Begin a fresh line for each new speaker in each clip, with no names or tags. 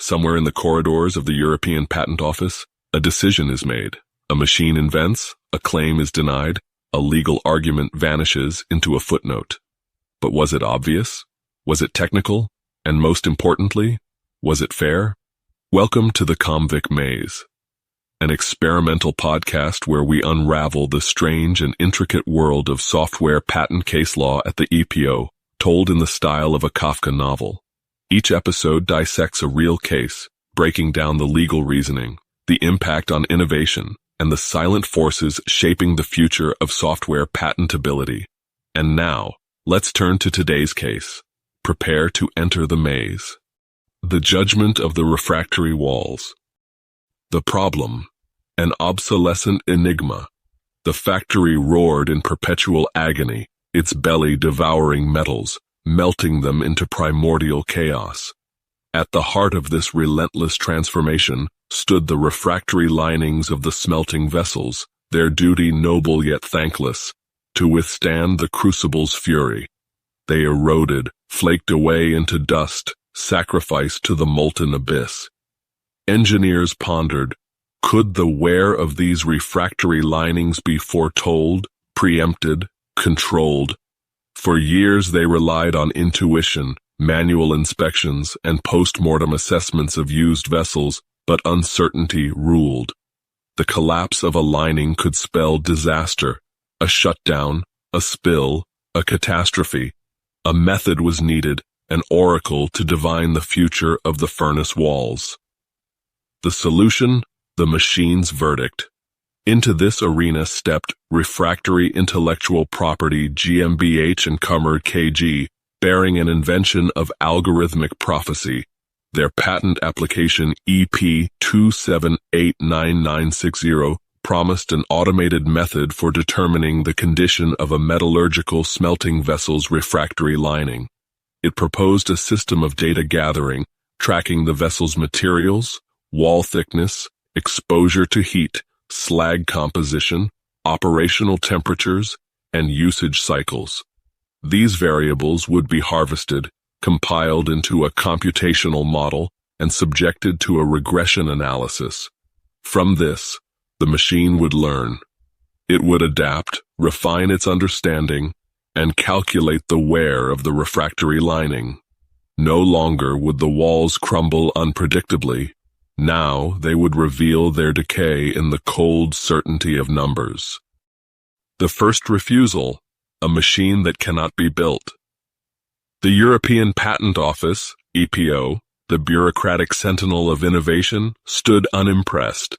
somewhere in the corridors of the European Patent Office, a decision is made. A machine invents, a claim is denied, a legal argument vanishes into a footnote. But was it obvious? Was it technical? And most importantly, was it fair? Welcome to the Convict Maze, an experimental podcast where we unravel the strange and intricate world of software patent case law at the EPO, told in the style of a Kafka novel. Each episode dissects a real case, breaking down the legal reasoning, the impact on innovation, and the silent forces shaping the future of software patentability. And now, let's turn to today's case. Prepare to enter the maze. The judgment of the refractory walls. The problem, an obsolescent enigma. The factory roared in perpetual agony, its belly devouring metals, melting them into primordial chaos. At the heart of this relentless transformation stood the refractory linings of the smelting vessels, their duty noble yet thankless, to withstand the crucible's fury. They eroded, flaked away into dust, sacrificed to the molten abyss. Engineers pondered, could the wear of these refractory linings be foretold, preempted, controlled? For years they relied on intuition, manual inspections, and post-mortem assessments of used vessels, but uncertainty ruled. The collapse of a lining could spell disaster, a shutdown, a spill, a catastrophe. A method was needed, an oracle to divine the future of the furnace walls. The solution? The machine's verdict. Into this arena stepped Refractory Intellectual Property GmbH and Kummer KG, bearing an invention of algorithmic prophecy. Their patent application EP 2789960 promised an automated method for determining the condition of a metallurgical smelting vessel's refractory lining. It proposed a system of data gathering, tracking the vessel's materials, wall thickness, exposure to heat, slag composition, operational temperatures, and usage cycles. These variables would be harvested, compiled into a computational model, and subjected to a regression analysis. From this, the machine would learn. It would adapt, refine its understanding, and calculate the wear of the refractory lining. No longer would the walls crumble unpredictably. Now they would reveal their decay in the cold certainty of numbers. The first refusal, a machine that cannot be built. The European Patent Office, EPO, the bureaucratic sentinel of innovation, stood unimpressed.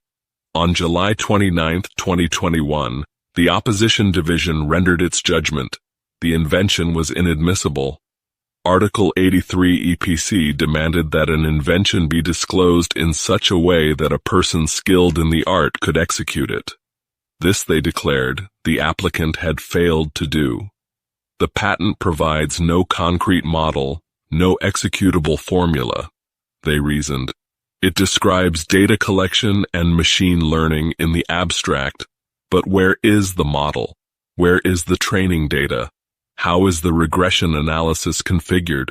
On July 29, 2021, the opposition division rendered its judgment. The invention was inadmissible. Article 83 EPC demanded that an invention be disclosed in such a way that a person skilled in the art could execute it. This, they declared, the applicant had failed to do. The patent provides no concrete model, no executable formula, they reasoned. It describes data collection and machine learning in the abstract, but where is the model? Where is the training data? How is the regression analysis configured?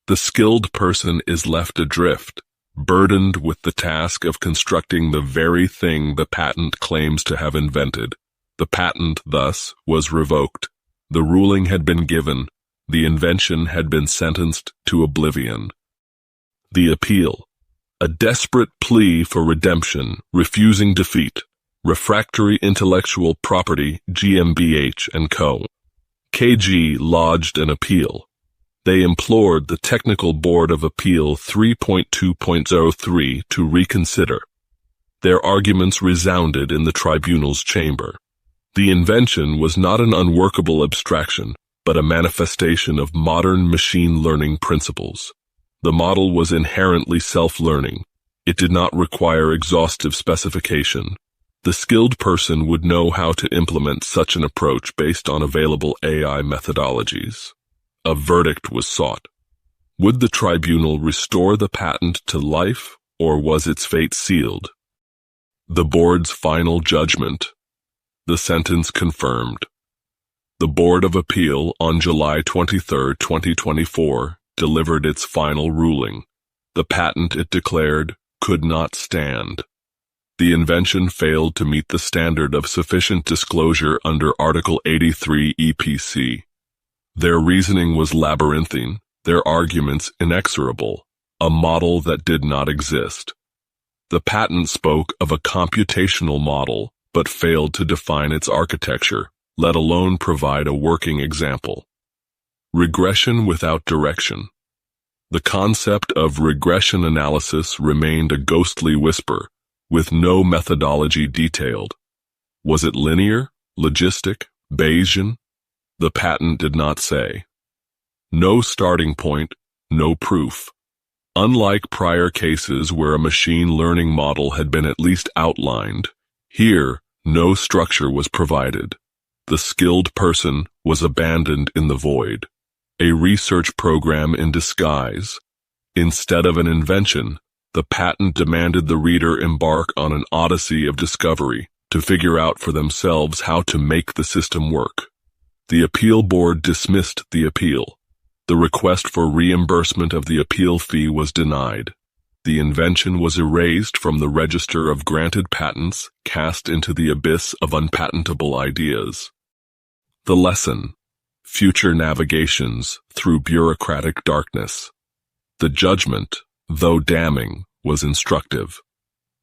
The skilled person is left adrift, burdened with the task of constructing the very thing the patent claims to have invented. The patent, thus, was revoked. The ruling had been given. The invention had been sentenced to oblivion. The appeal. A desperate plea for redemption, refusing defeat. Refractory Intellectual Property GmbH and Co. KG lodged an appeal. They implored the Technical Board of Appeal 3.2.03 to reconsider. Their arguments resounded in the tribunal's chamber. The invention was not an unworkable abstraction, but a manifestation of modern machine learning principles. The model was inherently self-learning. It did not require exhaustive specification. The skilled person would know how to implement such an approach based on available AI methodologies. A verdict was sought. Would the tribunal restore the patent to life, or was its fate sealed? The board's final judgment. The sentence confirmed. The Board of Appeal on July 23, 2024, delivered its final ruling. The patent, it declared, could not stand. The invention failed to meet the standard of sufficient disclosure under Article 83 EPC. Their reasoning was labyrinthine, their arguments inexorable, a model that did not exist. The patent spoke of a computational model, but failed to define its architecture, let alone provide a working example. Regression without direction. The concept of regression analysis remained a ghostly whisper, with no methodology detailed. Was it linear, logistic, Bayesian? The patent did not say. No starting point, no proof. Unlike prior cases where a machine learning model had been at least outlined, here no structure was provided. The skilled person was abandoned in the void. A research program in disguise. Instead of an invention, the patent demanded the reader embark on an odyssey of discovery to figure out for themselves how to make the system work. The appeal board dismissed the appeal. The request for reimbursement of the appeal fee was denied. The invention was erased from the register of granted patents, cast into the abyss of unpatentable ideas. The lesson: future navigations through bureaucratic darkness. The judgment, though damning, was instructive.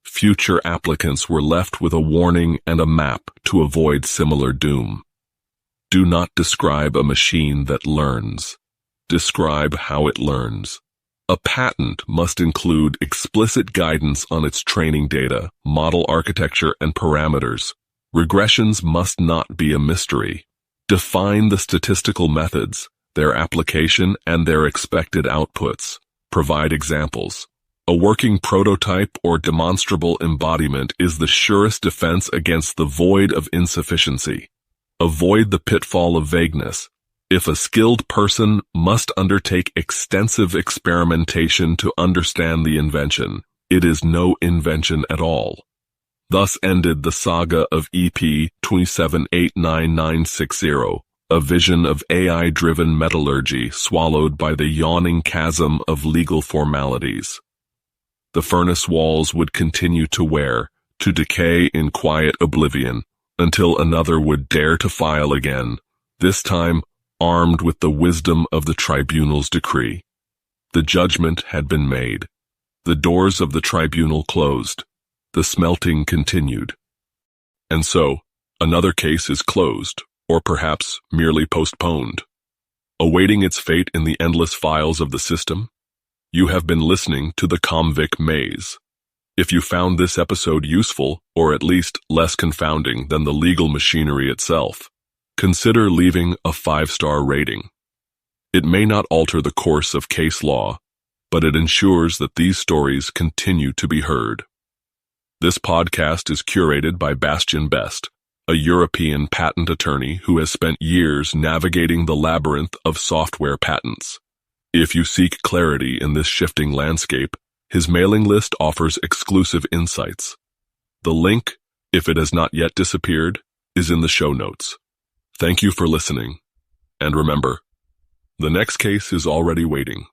Future applicants were left with a warning and a map to avoid similar doom. Do not describe a machine that learns. Describe how it learns. A patent must include explicit guidance on its training data, model architecture, and parameters. Regressions must not be a mystery. Define the statistical methods, their application, and their expected outputs. Provide examples. A working prototype or demonstrable embodiment is the surest defense against the void of insufficiency. Avoid the pitfall of vagueness. If a skilled person must undertake extensive experimentation to understand the invention, it is no invention at all. Thus ended the saga of EP 2789960, a vision of AI-driven metallurgy swallowed by the yawning chasm of legal formalities. The furnace walls would continue to wear, to decay in quiet oblivion, until another would dare to file again, this time armed with the wisdom of the tribunal's decree. The judgment had been made. The doors of the tribunal closed. The smelting continued. And so, another case is closed, or perhaps merely postponed. Awaiting its fate in the endless files of the system, you have been listening to the Convict Maze. If you found this episode useful, or at least less confounding than the legal machinery itself, consider leaving a 5-star rating. It may not alter the course of case law, but it ensures that these stories continue to be heard. This podcast is curated by Bastian Best, a European patent attorney who has spent years navigating the labyrinth of software patents. If you seek clarity in this shifting landscape, his mailing list offers exclusive insights. The link, if it has not yet disappeared, is in the show notes. Thank you for listening. And remember, the next case is already waiting.